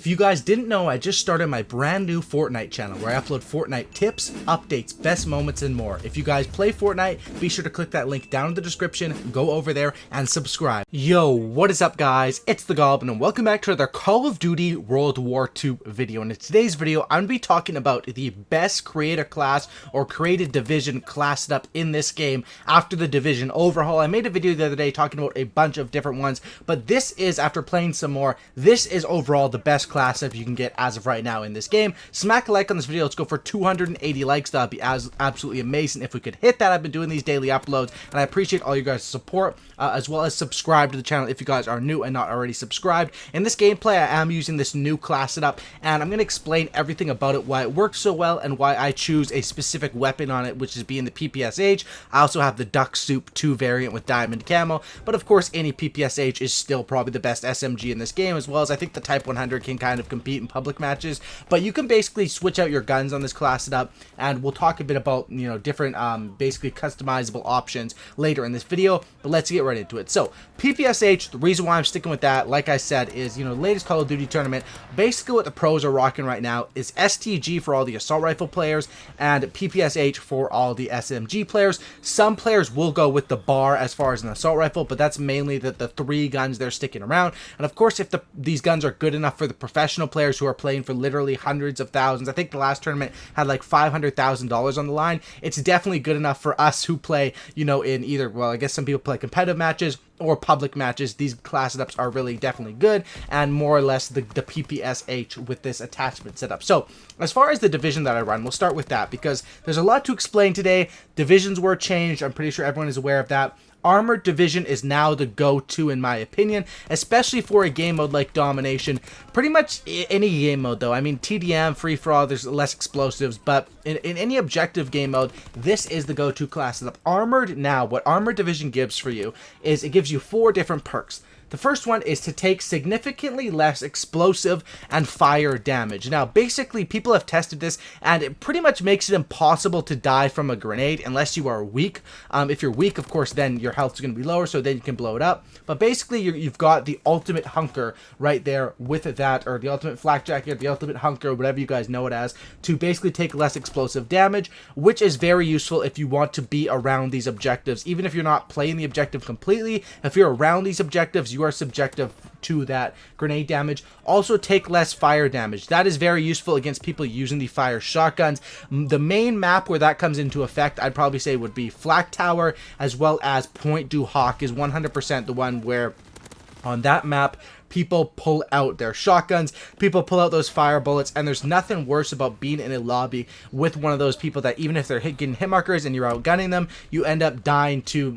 If you guys didn't know, I just started my brand new Fortnite channel where I upload Fortnite tips, updates, best moments, and more. If you guys play Fortnite, be sure to click that link down in the description, go over there, and subscribe. Yo, what is up guys? It's the Goblin, and welcome back to another Call of Duty World War II video. And in today's video, I'm going to be talking about the best creator class or created division class setup in this game after the division overhaul. I made a video the other day talking about a bunch of different ones, but this is, after playing some more, this is overall the best class setup you can get as of right now in this game. Smack a like on this video. Let's go for 280 likes. That'd be absolutely amazing if we could hit that. I've been doing these daily uploads, and I appreciate all you guys' support, as well as subscribe to the channel if you guys are new and not already subscribed. In this gameplay, I am using this new class setup, and I'm going to explain everything about it, why it works so well, and why I choose a specific weapon on it, which is being the Ppsh. I also have the Duck Soup 2 variant with diamond camo, but of course any Ppsh is still probably the best SMG in this game, as well as I think the Type 100 can kind of compete in public matches. But you can basically switch out your guns on this class setup, and we'll talk a bit about, you know, different basically customizable options later in this video. But let's get right into it. So Ppsh, the reason why I'm sticking with that, like I said, is, you know, latest Call of Duty tournament, basically what the pros are rocking right now is STG for all the assault rifle players and Ppsh for all the SMG players. Some players will go with the bar as far as an assault rifle, but that's mainly the three guns they're sticking around. And of course, if these guns are good enough for the professional players who are playing for literally hundreds of thousands, I think the last tournament had like $500,000 on the line, it's definitely good enough for us who play, you know, in either, well, I guess some people play competitive matches or public matches. These class setups are really definitely good, and more or less the Ppsh with this attachment setup. So as far as the division that I run, we'll start with that because there's a lot to explain today. Divisions were changed. I'm pretty sure everyone is aware of that. Armored Division is now the go-to in my opinion, especially for a game mode like Domination. Pretty much any game mode though. I mean, TDM, free-for-all, there's less explosives, but in any objective game mode, this is the go-to class setup. Armored now, what Armored Division gives for you is it gives you 4 different perks. The first one is to take significantly less explosive and fire damage. Now, basically, people have tested this, and it pretty much makes it impossible to die from a grenade unless you are weak. If you're weak, of course, then your health is going to be lower, so then you can blow it up. But basically, you've got the ultimate hunker right there with that, or the ultimate flak jacket, the ultimate hunker, whatever you guys know it as, to basically take less explosive damage, which is very useful if you want to be around these objectives. Even if you're not playing the objective completely, if you're around these objectives, you are subjective to that grenade damage. Also, take less fire damage. That is very useful against people using the fire shotguns. The main map where that comes into effect, I'd probably say, would be Flak Tower, as well as Point du Hoc is 100% the one where on that map people pull out their shotguns, people pull out those fire bullets, and there's nothing worse about being in a lobby with one of those people that even if they're getting hit markers and you're outgunning them, you end up dying to,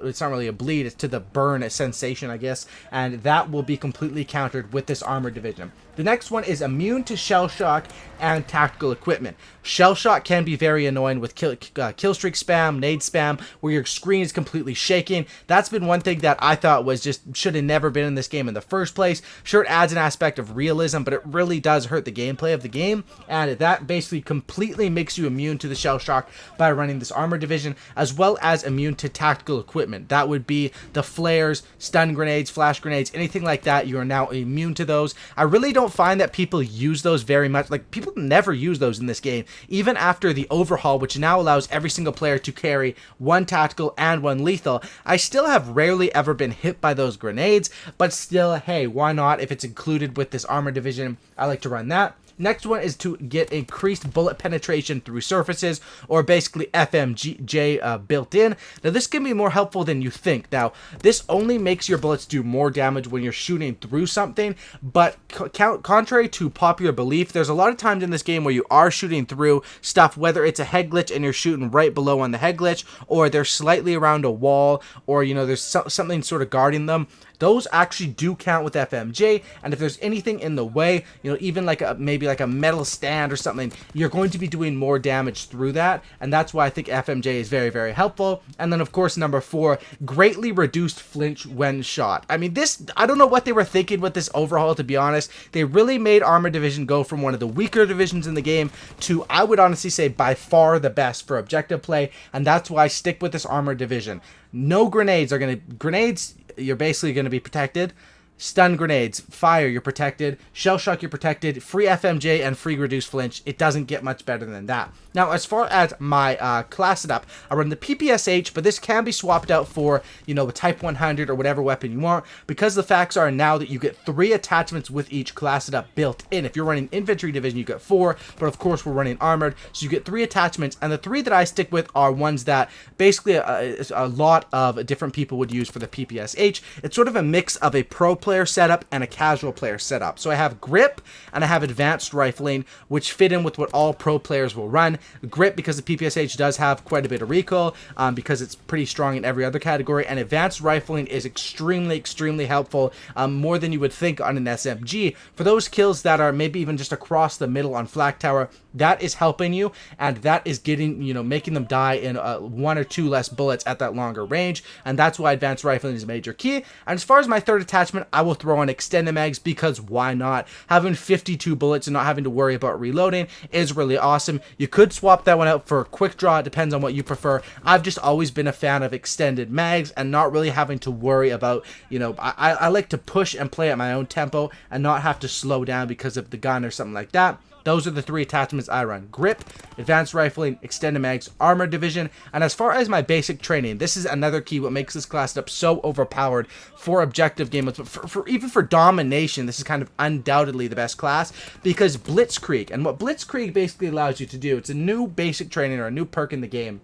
it's not really a bleed, it's to the burn sensation, I guess, and that will be completely countered with this Armored Division. The next one is immune to shell shock and tactical equipment. Shell shock can be very annoying with kill streak spam, nade spam, where your screen is completely shaking. That's been one thing that I thought was just should have never been in this game in the first place. Sure, it adds an aspect of realism, but it really does hurt the gameplay of the game, and that basically completely makes you immune to the shell shock by running this Armored Division, as well as immune to tactical equipment. That would be the flares, stun grenades, flash grenades, anything like that. You are now immune to those. I really don't find that people use those very much. Like, people never use those in this game, even after the overhaul, which now allows every single player to carry 1 tactical and 1 lethal. I still have rarely ever been hit by those grenades, but still, hey, why not? If it's included with this Armored Division, I like to run that. Next one is to get increased bullet penetration through surfaces, or basically FMJ built in. Now, this can be more helpful than you think. Now, this only makes your bullets do more damage when you're shooting through something, but contrary to popular belief, there's a lot of times in this game where you are shooting through stuff, whether it's a head glitch and you're shooting right below on the head glitch, or they're slightly around a wall, or, you know, there's something sort of guarding them. Those actually do count with FMJ, and if there's anything in the way, you know, even like maybe like a metal stand or something, you're going to be doing more damage through that, and that's why I think FMJ is very, very helpful. And then, of course, number 4, greatly reduced flinch when shot. I mean, this, I don't know what they were thinking with this overhaul, to be honest. They really made Armored Division go from one of the weaker divisions in the game to, I would honestly say, by far the best for objective play, and that's why I stick with this Armored Division. No grenades are going to, grenades, you're basically going to be protected. stun grenades, fire, you're protected. Shell shock, you're protected. Free FMJ and free reduced flinch. It doesn't get much better than that. Now, as far as my class setup, I run the Ppsh, but this can be swapped out for, you know, a Type 100 or whatever weapon you want, because the facts are now that you get 3 attachments with each class setup built in. If you're running infantry division, you get 4, but of course we're running armored, so you get 3 attachments, and the 3 that I stick with are ones that basically a lot of different people would use for the Ppsh. It's sort of a mix of a pro player setup and a casual player setup. So I have grip and I have advanced rifling, which fit in with what all pro players will run. Grip, because the Ppsh does have quite a bit of recoil, because it's pretty strong in every other category, and advanced rifling is extremely helpful, more than you would think on an SMG. For those kills that are maybe even just across the middle on flak tower, that is helping you, and that is getting, you know, making them die in 1 or 2 less bullets at that longer range, and that's why advanced rifling is a major key. And as far as my third attachment, I will throw on extended mags, because why not? Having 52 bullets and not having to worry about reloading is really awesome. You could swap that one out for a quick draw. It depends on what you prefer. I've just always been a fan of extended mags and not really having to worry about, you know, I like to push and play at my own tempo and not have to slow down because of the gun or something like that. Those are the 3 attachments I run: grip, advanced rifling, extended mags, armor division. And as far as my basic training, this is another key what makes this class up so overpowered for objective game modes, but for even for domination, this is kind of undoubtedly the best class, because Blitzkrieg, and what Blitzkrieg basically allows you to do, it's a new basic training or a new perk in the game.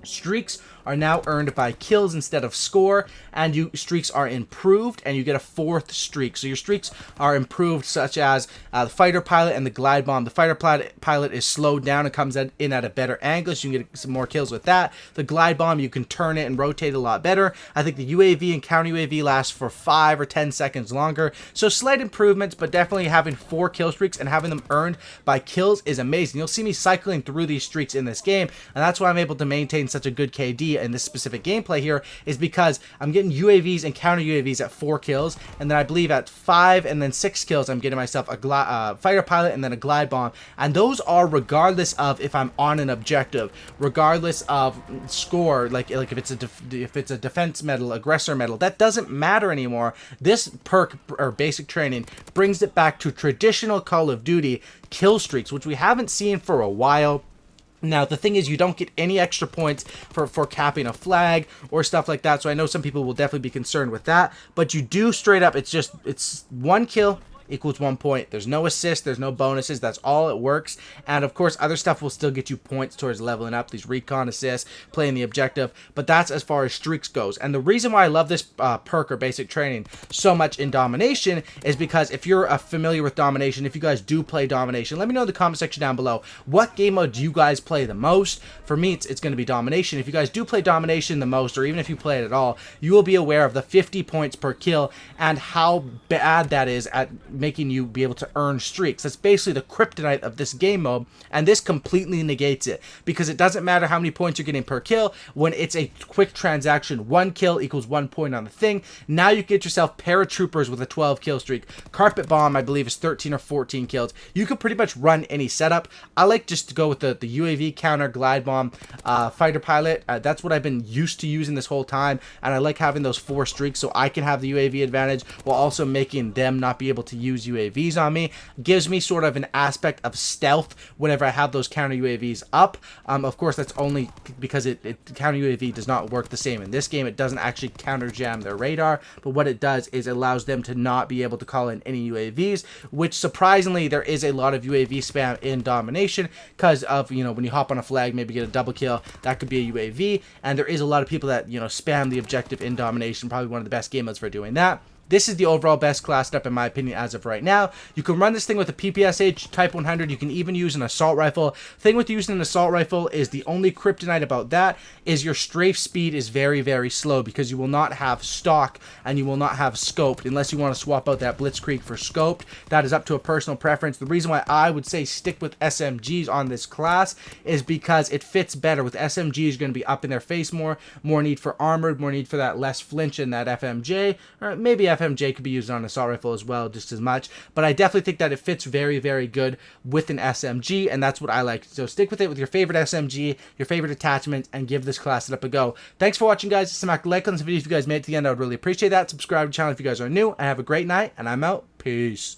Streaks are now earned by kills instead of score, and streaks are improved, and you get a 4th streak. So your streaks are improved, such as the fighter pilot and the glide bomb. The fighter pilot is slowed down and comes in at a better angle, so you can get some more kills with that. The glide bomb, you can turn it and rotate a lot better. I think the UAV and counter UAV lasts for 5 or 10 seconds longer. So slight improvements, but definitely having 4 kill streaks and having them earned by kills is amazing. You'll see me cycling through these streaks in this game, and that's why I'm able to maintain such a good KD in this specific gameplay here, is because I'm getting UAVs and counter UAVs at 4 kills, and then I believe at 5 and then 6 kills I'm getting myself a fighter pilot and then a glide bomb, and those are regardless of if I'm on an objective, regardless of score, like if it's a defense medal, aggressor medal, that doesn't matter anymore. This perk or basic training brings it back to traditional Call of Duty kill streaks, which we haven't seen for a while. Now, the thing is, you don't get any extra points for capping a flag or stuff like that, so I know some people will definitely be concerned with that, but you do straight up, it's 1 kill equals 1 point. There's no assist, there's no bonuses, that's all it works. And of course, other stuff will still get you points towards leveling up, these recon assists, playing the objective, but that's as far as streaks goes. And the reason why I love this perk or basic training so much in domination is because if you're familiar with domination, if you guys do play domination, let me know in the comment section down below, what game mode do you guys play the most? For me, it's going to be domination. If you guys do play domination the most, or even if you play it at all, you will be aware of the 50 points per kill and how bad that is at making you be able to earn streaks. That's basically the kryptonite of this game mode, and this completely negates it, because it doesn't matter how many points you're getting per kill. When it's a quick transaction, 1 kill equals 1 point on the thing. Now you get yourself paratroopers with a 12 kill streak. Carpet bomb, I believe, is 13 or 14 kills. You could pretty much run any setup. I like just to go with the UAV counter, glide bomb, fighter pilot. That's what I've been used to using this whole time, and I like having those 4 streaks so I can have the UAV advantage while also making them not be able to use UAVs on me. Gives me sort of an aspect of stealth whenever I have those counter UAVs up. Of course, that's only because counter UAV does not work the same in this game. It doesn't actually counter jam their radar, but what it does is it allows them to not be able to call in any UAVs, which surprisingly there is a lot of UAV spam in domination because of, you know, when you hop on a flag, maybe get a double kill, that could be a UAV, and there is a lot of people that, you know, spam the objective in domination. Probably one of the best game modes for doing that. This is the overall best class setup in my opinion as of right now. You can run this thing with a Ppsh Type 100. You can even use an assault rifle. Thing with using an assault rifle is the only kryptonite about that is your strafe speed is very slow, because you will not have stock and you will not have scoped unless you want to swap out that Blitzkrieg for scoped. That is up to a personal preference. The reason why I would say stick with SMGs on this class is because it fits better. With SMGs, you're going to be up in their face more need for armored, more need for that less flinch in that FMJ, or maybe FMJ could be used on an assault rifle as well, just as much. But I definitely think that it fits very, very good with an SMG, and that's what I like. So stick with it with your favorite SMG, your favorite attachment, and give this class setup a go. Thanks for watching, guys. Smack a like on this video if you guys made it to the end. I would really appreciate that. Subscribe to the channel if you guys are new, and have a great night, and I'm out. Peace.